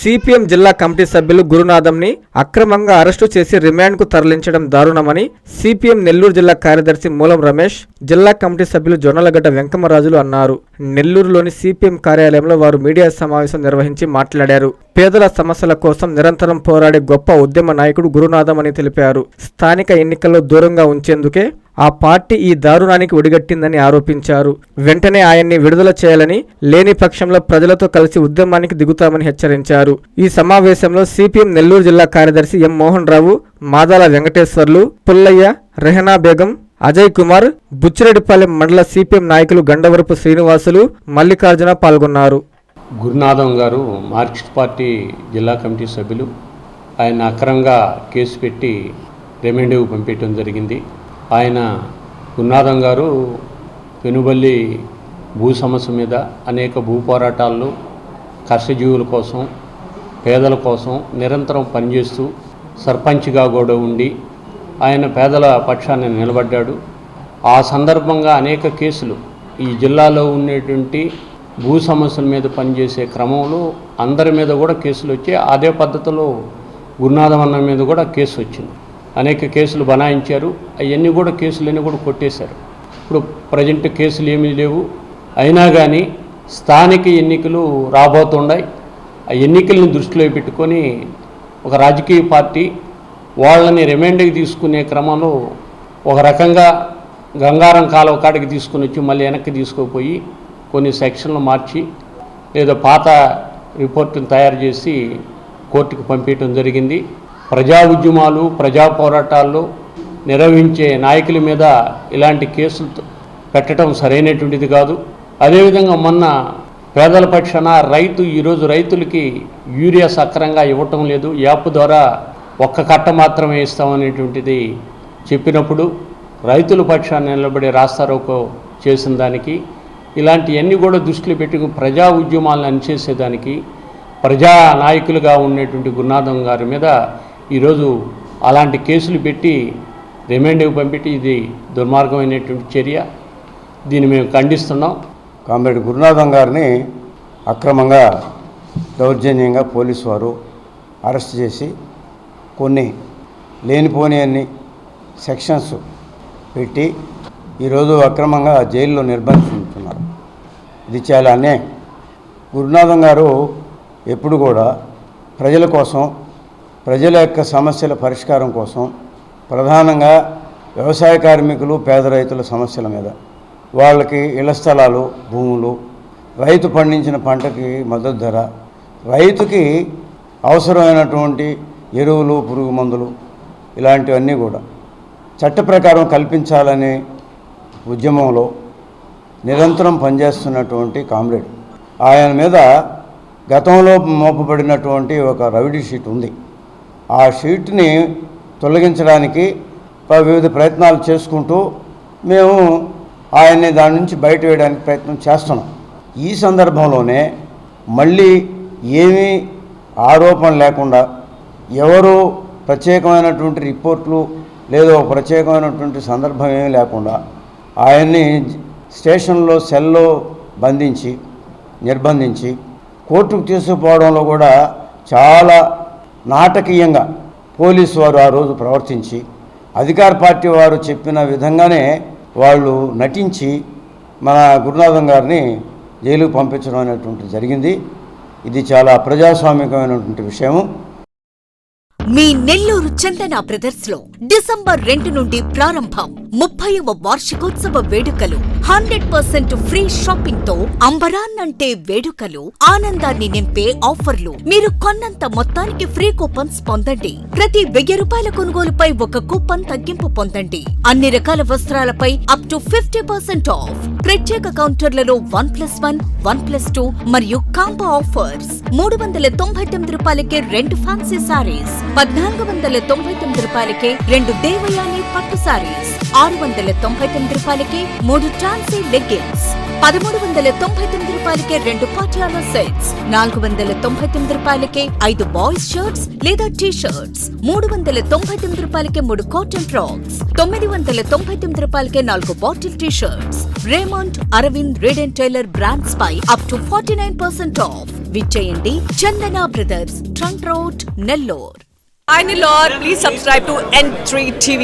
CPM జిల్లా committee సభ్యులు గురునాథంని అక్రమంగా అరెస్టు చేసి రిమాండ్కు తరలించడం దారుణమని సిపిఎం నెల్లూరు జిల్లా కార్యదర్శి మూలం రమేష్, జిల్లా కమిటీ సభ్యులు జొన్నలగడ్డ వెంకమరాజులు అన్నారు. నెల్లూరులోని సిపిఎం కార్యాలయంలో వారు మీడియా సమావేశం నిర్వహించి మాట్లాడారు. పేదల సమస్యల కోసం నిరంతరం పోరాడే గొప్ప ఉద్యమ నాయకుడు గురునాథం అని తెలిపారు. స్థానిక ఎన్నికల్లో దూరంగా ఉంచేందుకే ఆ పార్టీ ఈ దారుణానికి ఒడిగట్టిందని ఆరోపించారు. వెంటనే ఆయన్ని విడుదల చేయాలని, లేని పక్షంలో ప్రజలతో కలిసి ఉద్యమానికి దిగుతామని హెచ్చరించారు. ఈ సమావేశంలో సిపిఎం నెల్లూరు జిల్లా కార్యదర్శి ఎం మోహన్ రావు, మాదాల వెంకటేశ్వర్లు, పుల్లయ్య, రెహనా బేగం, అజయ్ కుమార్, బుచ్చిరెడ్డిపాలెం మండల సిపిఎం నాయకులు గండవరపు శ్రీనివాసులు, మల్లికార్జున పాల్గొన్నారు. గురునాథం గారు మార్క్సిస్ట్ పార్టీ జిల్లా కమిటీ సభ్యులు. ఆయన అక్రమంగా కేసు పెట్టి రిమాండ్కు పంపించడం జరిగింది. ఆయన గురునాథం గారు పెనుబల్లి భూ సమస్య మీద అనేక భూ పోరాటాల్లో కష్టజీవుల కోసం, పేదల కోసం నిరంతరం పనిచేస్తూ సర్పంచ్గా కూడా ఉండి ఆయన పేదల పక్షాన్ని నిలబడ్డాడు. ఆ సందర్భంగా అనేక కేసులు ఈ జిల్లాలో ఉండేటువంటి భూ సమస్యల మీద పనిచేసే క్రమంలో అందరి మీద కూడా కేసులు వచ్చి అదే పద్ధతిలో గురునాథం అన్న మీద కూడా కేసు వచ్చింది. అనేక కేసులు బనాయించారు. అవన్నీ కూడా కేసులన్నీ కూడా కొట్టేశారు. ఇప్పుడు ప్రజెంట్ కేసులు ఏమీ లేవు. అయినా కానీ స్థానిక ఎన్నికలు రాబోతున్నాయి. ఆ ఎన్నికలను దృష్టిలో పెట్టుకొని ఒక రాజకీయ పార్టీ వాళ్ళని రిమాండ్కి తీసుకునే క్రమంలో ఒక రకంగా గంగారం కాలువ కాడికి తీసుకుని వచ్చి మళ్ళీ వెనక్కి తీసుకుపోయి కొన్ని సెక్షన్లు మార్చి లేదా పాత రిపోర్టును తయారు చేసి కోర్టుకు పంపించడం జరిగింది. ప్రజా ఉద్యమాలు, ప్రజా పోరాటాల్లో నిర్వహించే నాయకుల మీద ఇలాంటి కేసులు పెట్టడం సరైనటువంటిది కాదు. అదేవిధంగా మొన్న పేదల పక్షాన ఈరోజు రైతులకి యూరియా సక్రంగా ఇవ్వటం లేదు, యాప్ ద్వారా ఒక్క కట్ట మాత్రమే ఇస్తామనేటువంటిది చెప్పినప్పుడు రైతుల పక్షాన్ని నిలబడి రాస్తారోకో చేసిన దానికి, ఇలాంటివన్నీ కూడా దృష్టిలో పెట్టుకుని ప్రజా ఉద్యమాలను అణిచేసేదానికి ప్రజా నాయకులుగా ఉండేటువంటి గురునాథం గారి మీద ఈరోజు అలాంటి కేసులు పెట్టి రిమాండ్కి పంపితే ఇది దుర్మార్గమైనటువంటి చర్య. దీన్ని మేము ఖండిస్తున్నాం. కామ్రేడ్ గురునాథం గారిని అక్రమంగా దౌర్జన్యంగా పోలీసు వారు అరెస్ట్ చేసి కొన్ని లేనిపోని అన్ని సెక్షన్స్ పెట్టి ఈరోజు అక్రమంగా జైల్లో నిర్బంధించుతున్నారు. ఇది చాలా అన్యాయం. గురునాథం గారు ఎప్పుడు కూడా ప్రజల కోసం, ప్రజల యొక్క సమస్యల పరిష్కారం కోసం, ప్రధానంగా వ్యవసాయ కార్మికులు, పేద రైతుల సమస్యల మీద, వాళ్ళకి ఇళ్ల స్థలాలు, భూములు, రైతు పండించిన పంటకి మద్దతు ధర, రైతుకి అవసరమైనటువంటి ఎరువులు, పురుగు మందులు, ఇలాంటివన్నీ కూడా చట్ట ప్రకారం కల్పించాలనే ఉద్యమంలో నిరంతరం పనిచేస్తున్నటువంటి కామ్రేడ్. ఆయన మీద గతంలో మోపబడినటువంటి ఒక రౌడీ షీట్ ఉంది. ఆ షీట్ని తొలగించడానికి వివిధ ప్రయత్నాలు చేసుకుంటూ మేము ఆయన్ని దాని నుంచి బయట వేయడానికి ప్రయత్నం చేస్తున్నాం. ఈ సందర్భంలోనే మళ్ళీ ఏమీ ఆరోపణ లేకుండా, ఎవరు ప్రత్యేకమైనటువంటి రిపోర్ట్లు లేదా ప్రత్యేకమైనటువంటి సందర్భం ఏమీ లేకుండా ఆయన్ని స్టేషన్లో సెల్లో బంధించి నిర్బంధించి కోర్టుకు తీసుకుపోవడంలో కూడా చాలా నాటకీయంగా పోలీసు వారు ఆ రోజు ప్రవర్తించి, అధికార పార్టీ వారు చెప్పిన విధంగానే వాళ్ళు నటించి మన గురునాథం గారిని జైలుకు పంపించడం అనేటువంటిది జరిగింది. ఇది చాలా ప్రజాస్వామికమైనటువంటి విషయము. మీ నెల్లూరు చందన బ్రదర్స్ లో డిసెంబర్ 2 నుండి ప్రారంభం 30వ వార్షికోత్సవ వేడుకలు. 100% ఫ్రీ షాపింగ్ తో అంబరాన్నంటే వేడుకలు, ఆనందాన్ని నింపే ఆఫర్లు. మీరు కొన్నంత మొత్తానికి ఫ్రీ కూపన్స్ పొందండి. ప్రతి 1000 రూపాయల కొనుగోలుపై ఒక కూపన్ తగ్గింపు పొందండి. అన్ని రకాల వస్త్రాలపై అప్ టు 50% ఆఫ్. ప్రత్యేక కౌంటర్లలో 1+1, 1+2 మరియు కాంబో ఆఫర్స్. 399 రూపాయలకే 2 ఫ్యాన్సీ సారీస్, 1499 రూపాయలకే 2 దేవయాని పట్టు సారీస్, 699 రూపాయలకే 3 టాన్సీ లెగ్గిన్స్, 1399 రూపాయలకే 2 పాటియాలా సెట్స్, 499 రూపాయలకే 5 బాయ్స్ షర్ట్స్ లేదా టీ షర్ట్స్, 399 రూపాయలకే 3 కాటన్ ఫ్రాక్స్, 999 రూపాయలకే 4 bottle T shirts. Raymond, Arvind, Reid and Taylor brands పై అప్ టు 49% ఆఫ్. విచ్చేయండి Chandana brothers, trunk road, Nellore. Hi Nellore, please subscribe to N3 TV.